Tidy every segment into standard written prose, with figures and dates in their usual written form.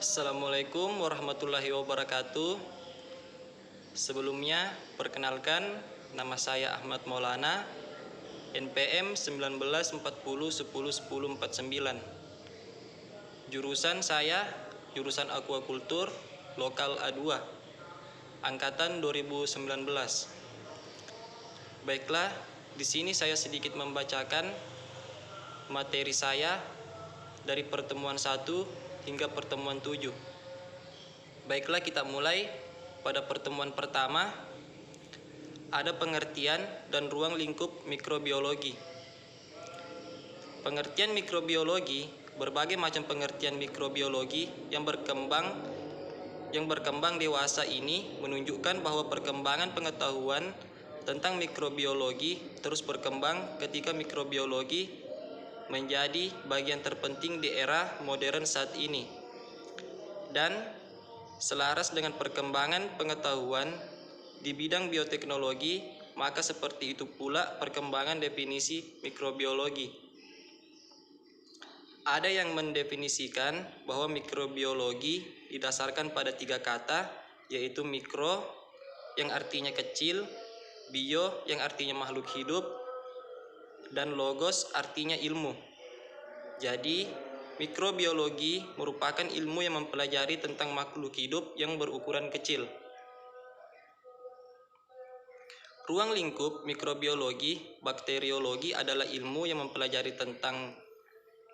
Assalamualaikum warahmatullahi wabarakatuh. Sebelumnya, perkenalkan, nama saya Ahmad Maulana, NPM 1940101049. Jurusan saya, jurusan Aquaculture, Lokal A2, angkatan 2019. Baiklah, di sini saya sedikit membacakan materi saya dari pertemuan 1 hingga pertemuan 7. Baiklah, kita mulai. Pada pertemuan pertama, ada pengertian dan ruang lingkup mikrobiologi. Pengertian mikrobiologi, berbagai macam pengertian mikrobiologi yang berkembang dewasa ini menunjukkan bahwa perkembangan pengetahuan tentang mikrobiologi terus berkembang ketika mikrobiologi menjadi bagian terpenting di era modern saat ini. Dan selaras dengan perkembangan pengetahuan di bidang bioteknologi, maka seperti itu pula perkembangan definisi mikrobiologi. Ada yang mendefinisikan bahwa mikrobiologi didasarkan pada 3 kata, yaitu mikro yang artinya kecil, bio yang artinya makhluk hidup, dan logos artinya ilmu. Jadi, mikrobiologi merupakan ilmu yang mempelajari tentang makhluk hidup yang berukuran kecil. Ruang lingkup mikrobiologi, bakteriologi adalah ilmu yang mempelajari tentang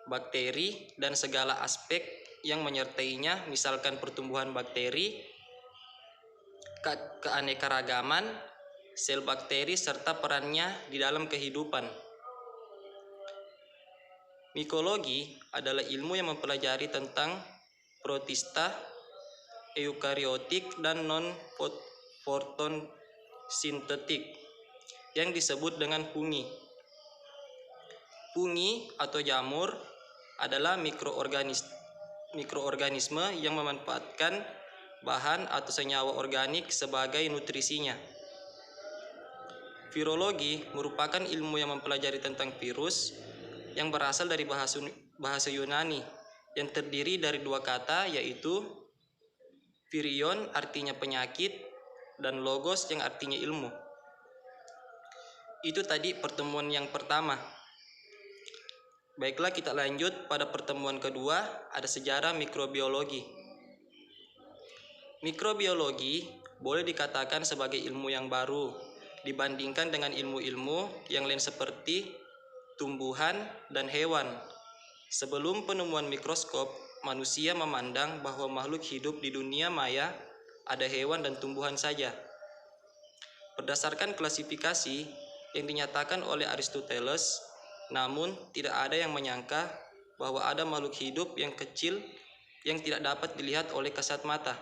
bakteri dan segala aspek yang menyertainya, misalkan pertumbuhan bakteri, keanekaragaman sel bakteri, serta perannya di dalam kehidupan. Mikologi adalah ilmu yang mempelajari tentang protista, eukariotik, dan non-fotosintetik yang disebut dengan fungi. Fungi atau jamur adalah mikroorganisme yang memanfaatkan bahan atau senyawa organik sebagai nutrisinya. Virologi merupakan ilmu yang mempelajari tentang virus yang berasal dari bahasa Yunani yang terdiri dari 2 kata, yaitu virion artinya penyakit dan logos yang artinya ilmu. Itu tadi pertemuan yang pertama. Baiklah, kita lanjut pada pertemuan kedua, ada sejarah mikrobiologi. Mikrobiologi boleh dikatakan sebagai ilmu yang baru dibandingkan dengan ilmu-ilmu yang lain seperti tumbuhan dan hewan. Sebelum penemuan mikroskop, manusia memandang bahwa makhluk hidup di dunia maya ada hewan dan tumbuhan saja. Berdasarkan klasifikasi yang dinyatakan oleh Aristoteles, namun tidak ada yang menyangka bahwa ada makhluk hidup yang kecil yang tidak dapat dilihat oleh kasat mata,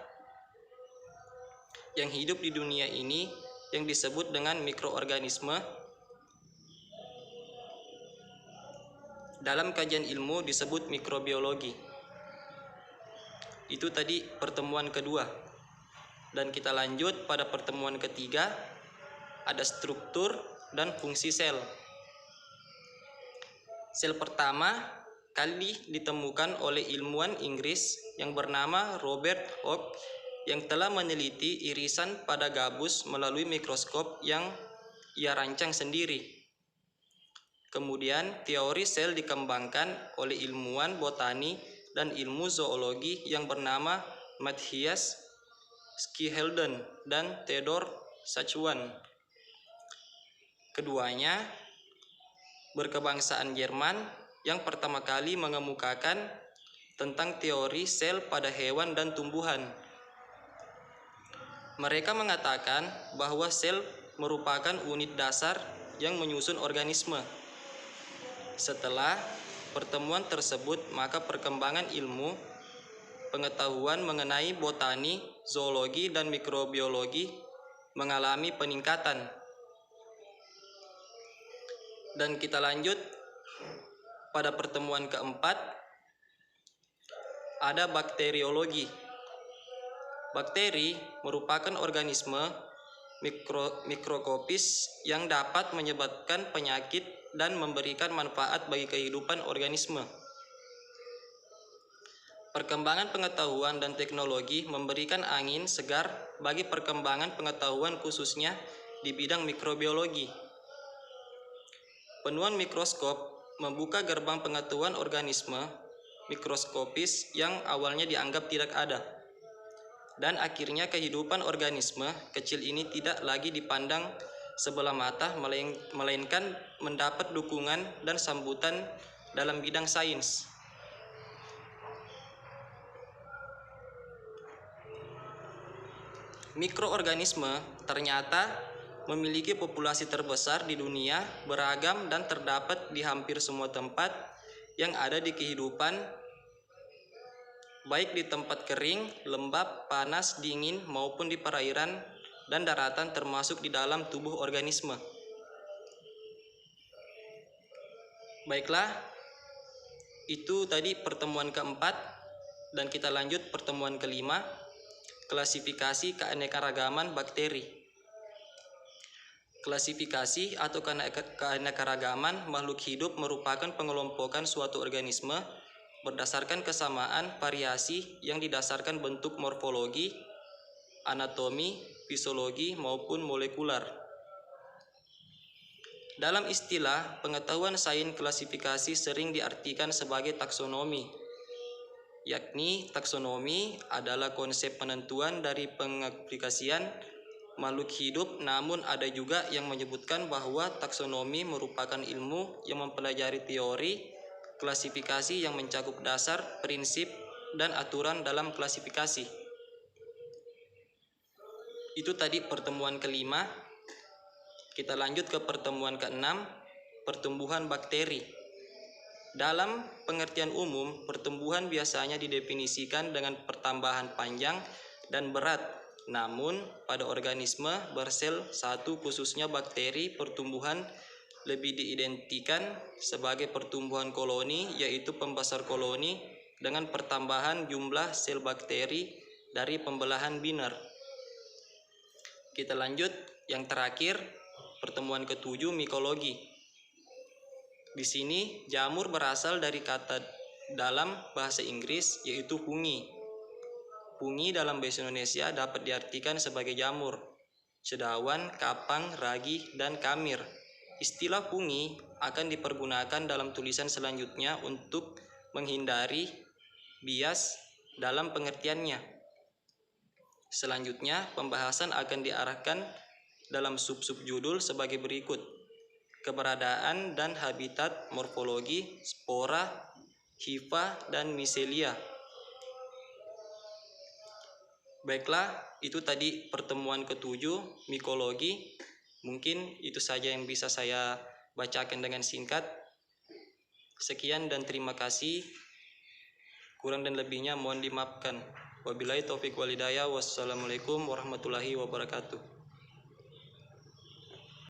yang hidup di dunia ini, yang disebut dengan mikroorganisme. Dalam kajian ilmu disebut mikrobiologi. Itu tadi pertemuan kedua. Dan kita lanjut pada pertemuan ketiga, ada struktur dan fungsi sel. Sel pertama kali ditemukan oleh ilmuwan Inggris yang bernama Robert Hooke yang telah meneliti irisan pada gabus melalui mikroskop yang ia rancang sendiri. Kemudian teori sel dikembangkan oleh ilmuwan botani dan ilmu zoologi yang bernama Matthias Schihelden dan Theodor Schwann. Keduanya berkebangsaan Jerman yang pertama kali mengemukakan tentang teori sel pada hewan dan tumbuhan. Mereka mengatakan bahwa sel merupakan unit dasar yang menyusun organisme. Setelah pertemuan tersebut, maka perkembangan ilmu pengetahuan mengenai botani, zoologi, dan mikrobiologi mengalami peningkatan. Dan kita lanjut pada pertemuan keempat, ada bakteriologi. Bakteri merupakan organisme mikroskopis yang dapat menyebabkan penyakit dan memberikan manfaat bagi kehidupan organisme. Perkembangan pengetahuan dan teknologi memberikan angin segar bagi perkembangan pengetahuan khususnya di bidang mikrobiologi. Penemuan mikroskop membuka gerbang pengetahuan organisme mikroskopis yang awalnya dianggap tidak ada. Dan akhirnya kehidupan organisme kecil ini tidak lagi dipandang sebelah mata, melainkan mendapat dukungan dan sambutan dalam bidang sains. Mikroorganisme ternyata memiliki populasi terbesar di dunia, beragam dan terdapat di hampir semua tempat yang ada di kehidupan, baik di tempat kering, lembab, panas, dingin maupun di perairan dan daratan, termasuk di dalam tubuh organisme. Baiklah, itu tadi pertemuan keempat, dan kita lanjut pertemuan kelima, klasifikasi keanekaragaman bakteri. Klasifikasi atau keanekaragaman makhluk hidup merupakan pengelompokan suatu organisme berdasarkan kesamaan variasi yang didasarkan bentuk morfologi, anatomi, fisiologi maupun molekular. Dalam istilah pengetahuan sains, klasifikasi sering diartikan sebagai taksonomi, yakni taksonomi adalah konsep penentuan dari pengaplikasian makhluk hidup, namun ada juga yang menyebutkan bahwa taksonomi merupakan ilmu yang mempelajari teori klasifikasi yang mencakup dasar, prinsip, dan aturan dalam klasifikasi. Itu tadi pertemuan kelima. Kita lanjut ke pertemuan keenam, pertumbuhan bakteri. Dalam pengertian umum, pertumbuhan biasanya didefinisikan dengan pertambahan panjang dan berat. Namun, pada organisme bersel satu, khususnya bakteri, pertumbuhan lebih diidentikan sebagai pertumbuhan koloni, yaitu pembesar koloni dengan pertambahan jumlah sel bakteri dari pembelahan biner. Kita lanjut yang terakhir, pertemuan ketujuh, mikologi. Di sini jamur berasal dari kata dalam bahasa Inggris yaitu fungi. Fungi dalam bahasa Indonesia dapat diartikan sebagai jamur, sedawan, kapang, ragi, dan kamir. Istilah fungi akan dipergunakan dalam tulisan selanjutnya untuk menghindari bias dalam pengertiannya. Selanjutnya, pembahasan akan diarahkan dalam sub-sub judul sebagai berikut: keberadaan dan habitat, morfologi, spora, hifa, dan miselia. Baiklah, itu tadi pertemuan ketujuh, mikologi. Mungkin itu saja yang bisa saya bacakan dengan singkat. Sekian dan terima kasih. Kurang dan lebihnya mohon dimaafkan. Wabillahi taufiq wal hidayah. Wassalamualaikum warahmatullahi wabarakatuh.